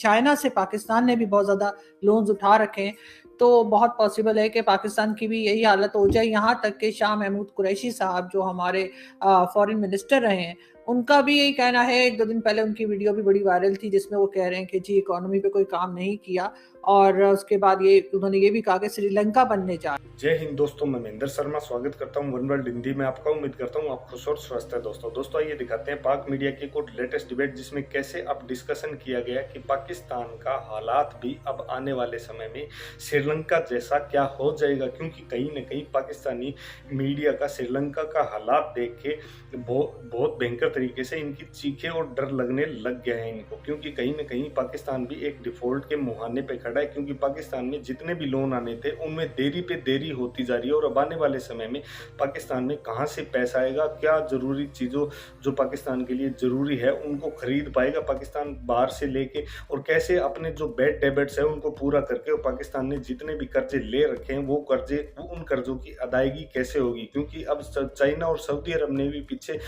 China से पाकिस्तान ने भी बहुत ज़्यादा लोन्स उठा रखे हैं, तो बहुत पॉसिबल है कि पाकिस्तान की भी यही हालत हो जाए। यहाँ तक कि शाह महमूद कुरैशी साहब जो हमारे फॉरेन मिनिस्टर रहे हैं, उनका भी यही कहना है। 1-2 दिन पहले उनकी वीडियो भी बड़ी वायरल थी जिसमें वो कह रहे हैं कि जी इकोनॉमी पे कोई काम नहीं किया, और उसके बाद उन्होंने ये भी कहा कि श्रीलंका बनने जा रहा है। जय हिंद दोस्तों, मैं महेंद्र शर्मा स्वागत करता हूं वन वर्ल्ड हिंदी में आपका। उम्मीद करता हूं आप खुश और स्वस्थ है। दोस्तों आइए दिखाते हैं पाक मीडिया की कुछ लेटेस्ट डिबेट, जिसमें कैसे अब डिस्कशन किया गया कि पाकिस्तान का हालात भी अब आने वाले समय में श्रीलंका जैसा क्या हो जाएगा, क्योंकि कहीं न कहीं पाकिस्तानी मीडिया का श्रीलंका का हालात देख के बहुत भयंकर तरीके से इनकी चीखें और डर लगने लग गया है इनको, क्योंकि कहीं न कहीं पाकिस्तान भी एक डिफॉल्ट के मुहाने पे खड़ा है। क्योंकि पाकिस्तान में जितने भी लोन आने थे उनमें देरी पे देरी होती जा रही है, और अब आने वाले समय में पाकिस्तान में कहां से पैसा आएगा, क्या जरूरी चीजों जो पाकिस्तान के लिए जरूरी है उनको खरीद पाएगा पाकिस्तान बाहर से लेके, और कैसे अपने जो बैड डेबिट्स है उनको पूरा करके, और पाकिस्तान ने जितने भी कर्जे ले रखे हैं वो उन कर्जों की अदायगी कैसे होगी। क्योंकि अब चाइना और सऊदी अरब ने भी पीछे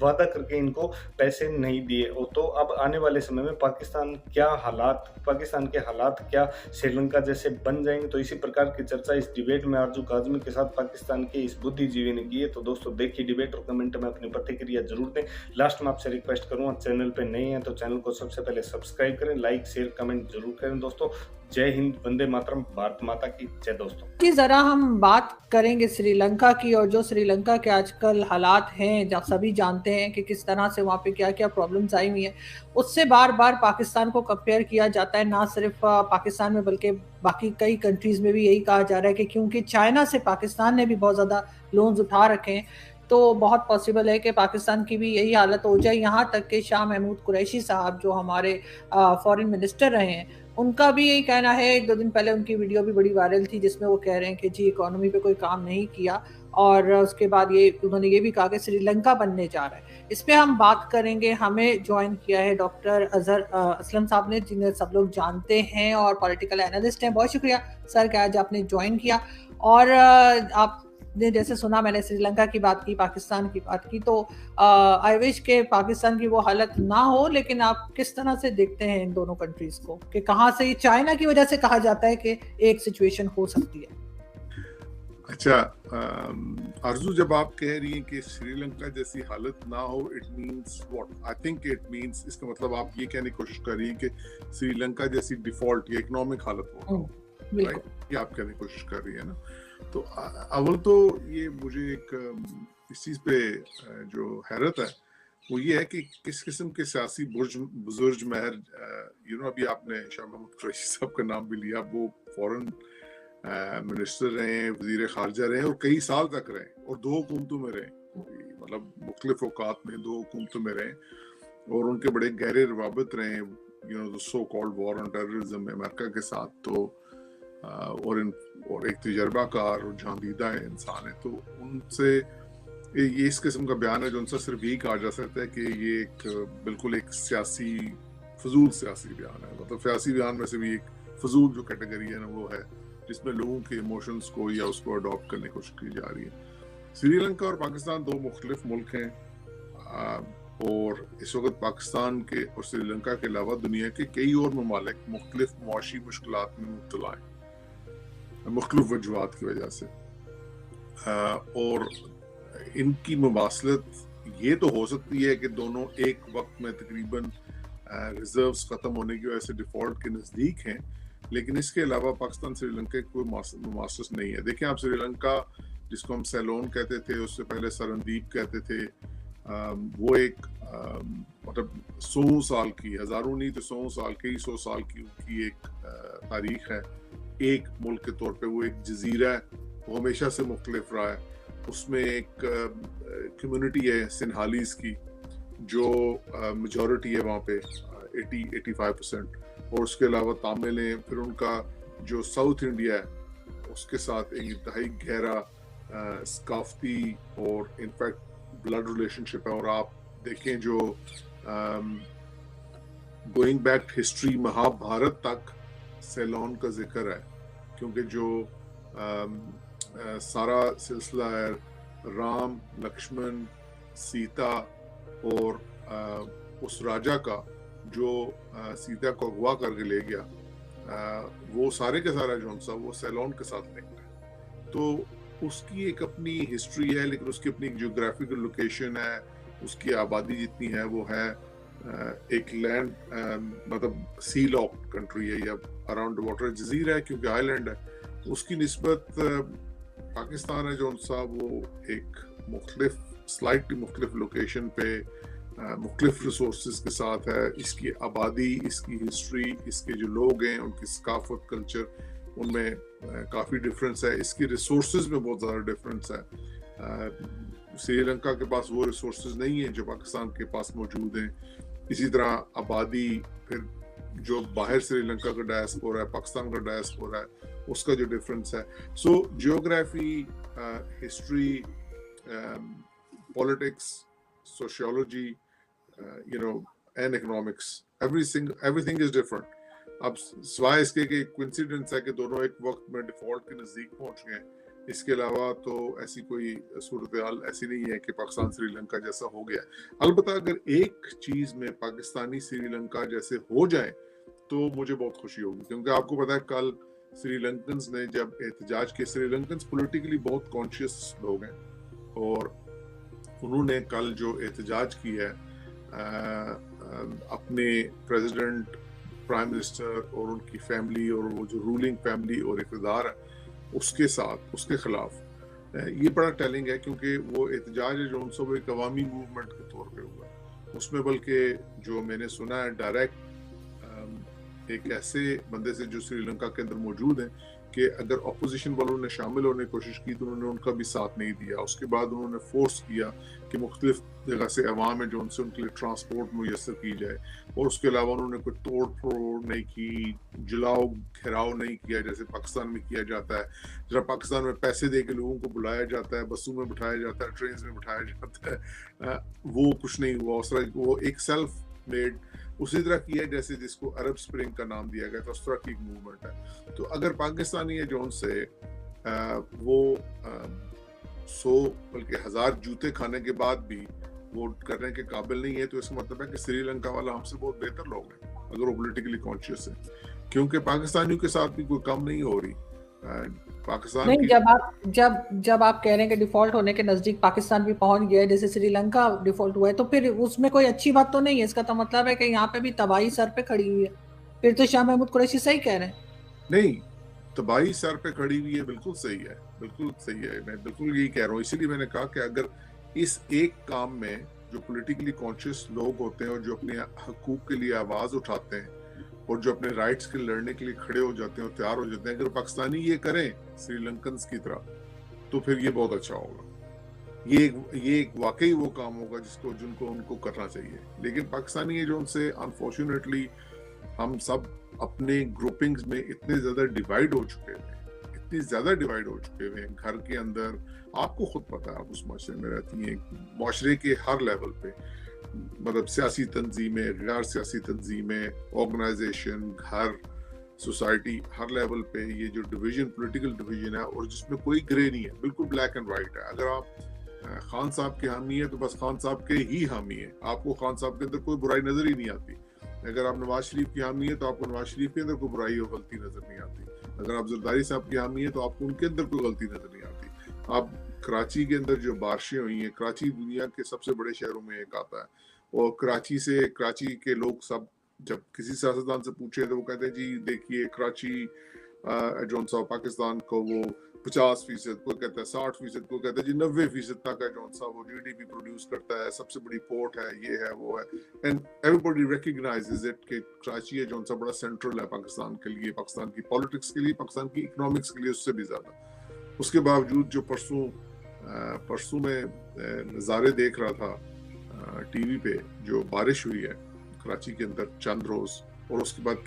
वादा करके इनको पैसे नहीं दिए, तो अब आने वाले समय में पाकिस्तान के हालात क्या श्रीलंका जैसे बन जाएंगे। तो इसी प्रकार की चर्चा इस डिबेट में आरजू काजमी के साथ पाकिस्तान के इस बुद्धिजीवी ने की है। तो दोस्तों देखिए डिबेट और कमेंट में अपनी प्रतिक्रिया जरूर दें। लास्ट में आपसे रिक्वेस्ट करूंगा, चैनल पे नए हैं तो चैनल को सबसे पहले सब्सक्राइब करें, लाइक शेयर कमेंट जरूर करें। दोस्तों जय हिंद, वंदे मातरम, भारत माता की जय। दोस्तों जरा हम बात करेंगे श्रीलंका की, और जो श्रीलंका के आजकल हालात हैं, जब सभी जानते हैं कि किस तरह से वहाँ पे क्या क्या प्रॉब्लम्स आई हुई हैं, उससे बार बार पाकिस्तान को कंपेयर किया जाता है। ना सिर्फ पाकिस्तान में बल्कि बाकी कई कंट्रीज में भी यही कहा जा रहा है कि क्योंकि चाइना से पाकिस्तान ने भी बहुत ज़्यादा लोन्स उठा रखे हैं, तो बहुत पॉसिबल है कि पाकिस्तान की भी यही हालत हो जाए। यहाँ तक कि शाह महमूद कुरैशी साहब जो हमारे फॉरेन मिनिस्टर रहे हैं, उनका भी यही कहना है। 1-2 दिन पहले उनकी वीडियो भी बड़ी वायरल थी जिसमें वो कह रहे हैं कि जी इकोनॉमी पे कोई काम नहीं किया, और उसके बाद उन्होंने ये भी कहा कि श्रीलंका बनने जा रहा है। इस पे हम बात करेंगे। हमें ज्वाइन किया है डॉक्टर अजहर असलम साहब ने, जिन्हें सब लोग जानते हैं और पॉलिटिकल एनालिस्ट हैं। बहुत शुक्रिया सर कि आज आपने ज्वाइन किया। और आपने जैसे सुना, मैंने श्रीलंका की बात की, पाकिस्तान की बात की, तो आई विश के पाकिस्तान की वो हालत ना हो। लेकिन आप किस तरह से देखते हैं इन दोनों कंट्रीज को, कि कहाँ से चाइना की वजह से कहा जाता है कि एक सिचुएशन हो सकती है? अच्छा आरजू, जब आप कह रही हैं कि श्रीलंका जैसी हालत ना हो, it means what? I think it means, इसका मतलब आप ये कहने की कोशिश कर रही हैं कि श्रीलंका जैसी डिफॉल्ट या इकोनॉमिक हालत हो, राइट? ये आप कहने की कोशिश कर रही है ना। तो अव्वल तो ये मुझे इस चीज पे जो हैरत है वो ये है कि किस किस्म के सियासी बुजुर्ग महर, अभी आपने शाह महमूद कुरैशी साहब का नाम भी लिया। वो फॉरेन मिनिस्टर रहे, वजीर खारजा रहे, और कई साल तक रहे, और 2 हुकूमतों में रहे, मतलब मुख्तलिफ औकात में 2 हुकूमतों में रहे, और उनके बड़े गहरे रवाबत रहे, so called war on terrorism में अमेरिका के साथ। तो और एक तजर्बाकार और जांदीदा इंसान है, तो उनसे ये इस किस्म का बयान है जो उनसे सिर्फ यही कहा जा सकता है कि ये बिल्कुल एक फजूल सियासी बयान है। मतलब सियासी बयान में से भी एक फजूल जो कैटेगरी है ना, वो है जिसमें लोगों के इमोशंस को या उसको अडॉप्ट करने की कोशिश की जा रही है। श्रीलंका और पाकिस्तान 2 मुख्तलिफ मुल्क हैं, और इस वक्त पाकिस्तान के और श्रीलंका के अलावा दुनिया के कई और ममालिक मुख्तलिफ मुआशी मुश्किलात में मुब्तला हैं, मुख्तलिफ वजूहात की वजह से। और इनकी मुबासलत ये तो हो सकती है कि दोनों एक वक्त में तकरीबन रिजर्व्स ख़त्म होने की वजह से डिफ़ॉल्ट के नज़दीक हैं, लेकिन इसके अलावा पाकिस्तान श्रीलंका की कोई मास्टर्स नहीं है। देखिए आप, श्रीलंका जिसको हम सेलोन कहते थे, उससे पहले सरनदीप कहते थे, वो एक मतलब 100 साल की, हज़ारों नहीं तो 100 साल, कई 100 साल की उनकी एक तारीख है। एक मुल्क के तौर पे वो एक जजीरा है, वो हमेशा से मुख्तलिफ रहा है। उसमें एक कम्युनिटी है सिन्हालीज की, जो मेजॉरिटी है वहाँ पे 80-85%, और उसके अलावा तामिल हैं। फिर उनका जो साउथ इंडिया है उसके साथ एक इंतहाई गहरा सकाफती और इनफैक्ट ब्लड रिलेशनशिप है। और आप देखें जो गोइंग बैक हिस्ट्री, महाभारत तक सेलोन का जिक्र है, क्योंकि जो सारा सिलसिला है राम, लक्ष्मण, सीता और उस राजा का, جو سیتا کو اغوا کر کے لے گیا وہ سارے کا سارا جو سا وہ سیلون کے ساتھ لنکڈ ہے. تو اس کی ایک اپنی ہسٹری ہے, لیکن اس کی اپنی ایک جیوگرافیکل لوکیشن ہے, اس کی آبادی جتنی ہے وہ ہے ایک لینڈ مطلب سی لاکڈ کنٹری ہے یا اراؤنڈ واٹر جزیرہ ہے کیونکہ آئی لینڈ ہے. اس کی نسبت پاکستان ہے جو سا وہ ایک مختلف سلائٹلی مختلف لوکیشن پہ مختلف ریسورسز کے ساتھ ہے. اس کی آبادی, اس کی ہسٹری, اس کے جو لوگ ہیں ان کی ثقافت, کلچر, ان میں کافی ڈفرینس ہے. اس کی ریسورسز میں بہت زیادہ ڈفرینس ہے. سری لنکا کے پاس وہ ریسورسز نہیں ہیں جو پاکستان کے پاس موجود ہیں. اسی طرح آبادی, پھر جو باہر سری لنکا کا ڈائسپورا ہے, پاکستان کا ڈائسپورا ہے, اس کا جو ڈفرینس ہے. So geography, history, politics, sociology, and economics, everything is different. اب سوائے اس کے کہ کوئنسیڈنس ہے کہ دونوں ایک وقت میں ڈیفالٹ کے نزدیک پہنچ گئے, اس کے علاوہ تو ایسی کوئی صورتحال ایسی نہیں ہے کہ پاکستان سری لنکا جیسا ہو گیا. البتہ اگر ایک چیز میں پاکستانی سری لنکا جیسے ہو جائے تو مجھے بہت خوشی ہوگی, کیونکہ آپ کو پتا ہے کل سری لنکنز نے جب احتجاج کے, سری لنکنز پولیٹیکلی بہت کانشیس لوگ ہیں, اور انہوں نے کل جو احتجاج کی ہے اپنے پریزیڈنٹ, پرائم منسٹر اور ان کی فیملی اور وہ جو رولنگ فیملی اور اقتدار ہے اس کے ساتھ, اس کے خلاف, یہ بڑا ٹیلنگ ہے. کیونکہ وہ احتجاج ہے جو ان سب ایک عوامی موومنٹ کے طور پہ ہوا اس میں, بلکہ جو میں نے سنا ہے ڈائریکٹ ایک ایسے بندے سے جو سری لنکا کے اندر موجود ہیں کہ اگر اپوزیشن والوں نے شامل ہونے کی کوشش کی تو انہوں نے ان کا بھی ساتھ نہیں دیا. اس کے بعد انہوں نے فورس کیا کہ مختلف جگہ سے عوام ہے جو ان سے ان کے لیے ٹرانسپورٹ میسر کی جائے, اور اس کے علاوہ انہوں نے کوئی توڑ پھوڑ نہیں کی, جلاؤ گھیراؤ نہیں کیا جیسے پاکستان میں کیا جاتا ہے. جب پاکستان میں پیسے دے کے لوگوں کو بلایا جاتا ہے, بسوں میں بٹھایا جاتا ہے, ٹرینز میں بٹھایا جاتا ہے, وہ کچھ نہیں ہوا. اس طرح وہ ایک سیلف میڈ اسی طرح کی ہے جیسے جس کو عرب سپرنگ کا نام دیا گیا تھا, اس طرح کی ایک موومنٹ ہے. تو اگر پاکستانی ہے جو ان سے وہ 100 بلکہ 1000 جوتے کھانے کے بعد بھی وہ کرنے کے قابل نہیں ہے, تو اس کا مطلب ہے کہ سری لنکا والا ہم سے بہت بہتر لوگ ہیں اگر وہ پولیٹیکلی کانشیس ہیں, کیونکہ پاکستانیوں کے ساتھ بھی کوئی کم نہیں ہو رہی. پاکستان نہیں, جب آپ کہہ رہے ہیں کہ ڈیفالٹ ہونے کے نزدیک پاکستان بھی پہنچ گیا ہے جیسے سری لنکا ڈیفالٹ ہوا ہے, تو پھر اس میں کوئی اچھی بات تو نہیں ہے. اس کا تو مطلب ہے کہ یہاں پہ بھی تباہی سر پہ کھڑی ہوئی ہے. پھر تو شاہ محمود قریشی صحیح کہہ رہے ہیں. نہیں, تباہی سر پہ کھڑی ہوئی ہے, بالکل صحیح ہے, بالکل صحیح ہے. میں بالکل یہی کہہ رہا ہوں. اسی لیے میں نے کہا کہ اگر اس ایک کام میں جو پولیٹیکلی کانشیس لوگ ہوتے ہیں اور جو اپنے حقوق کے لیے آواز اٹھاتے ہیں اور جو اپنے رائٹس کے لڑنے کے لیے کھڑے ہو جاتے ہیں اور تیار ہو جاتے ہیں, اگر پاکستانی یہ کریں سری لنکنز کی طرح تو پھر یہ بہت اچھا ہوگا. یہ ایک واقعی وہ کام ہوگا جن کو ان کو کرنا چاہیے. لیکن پاکستانی ہے جو ان سے انفارچونیٹلی ہم سب اپنے گروپنگز میں اتنے زیادہ ڈیوائیڈ ہو چکے ہیں, گھر کے اندر. آپ کو خود پتا ہے, آپ اس معاشرے میں رہتی ہیں, معاشرے کے ہر لیول پہ, مطلب سیاسی تنظیمیں, غیر سیاسی تنظیمیں, آرگنائزیشن, گھر, سوسائٹی, ہر لیول پہ یہ جو ڈویژن, پولیٹیکل ڈویژن ہے, اور جس میں کوئی گرے نہیں ہے, بالکل بلیک اینڈ وائٹ ہے. اگر آپ خان صاحب کے حامی ہیں تو بس خان صاحب کے ہی حامی ہیں, آپ کو خان صاحب کے اندر کوئی برائی نظر ہی نہیں آتی. اگر آپ نواز شریف کی حامی ہیں تو آپ کو نواز شریف کے اندر کوئی برائی اور غلطی نظر نہیں آتی. اگر آپ زرداری صاحب کی حامی ہیں تو آپ کو ان کے اندر کوئی غلطی نظر نہیں آتی. آپ کراچی کے اندر جو بارشیں ہوئی ہیں, کراچی دنیا کے سب سے بڑے شہروں میں ایک آتا ہے, اور کراچی کے لوگ سب جب کسی سیاستدان سے پوچھے تو وہ کہتے ہیں جی دیکھیے کراچی جون سا پاکستان کو وہ 50%, کوئی کہتا ہے 60%, کوئی کہتا ہے جی 90% تک ہے جون سا وہ GDP پروڈیوس کرتا ہے, سب سے بڑی پورٹ ہے, یہ ہے وہ ہے. اینڈ ایوری باڈی ریکگنائزز اٹ کہ کراچی ہے جون سا بڑا سینٹرل ہے پاکستان کے لیے, پاکستان کی پالیٹکس کے لیے, پاکستان کی اکنامکس کے لیے, اس سے بھی زیادہ. اس کے باوجود جو پرسوں میں نظارے دیکھ رہا تھا ٹی وی پہ, جو بارش ہوئی ہے کراچی کے اندر چند روز, اور اس کے بعد کیا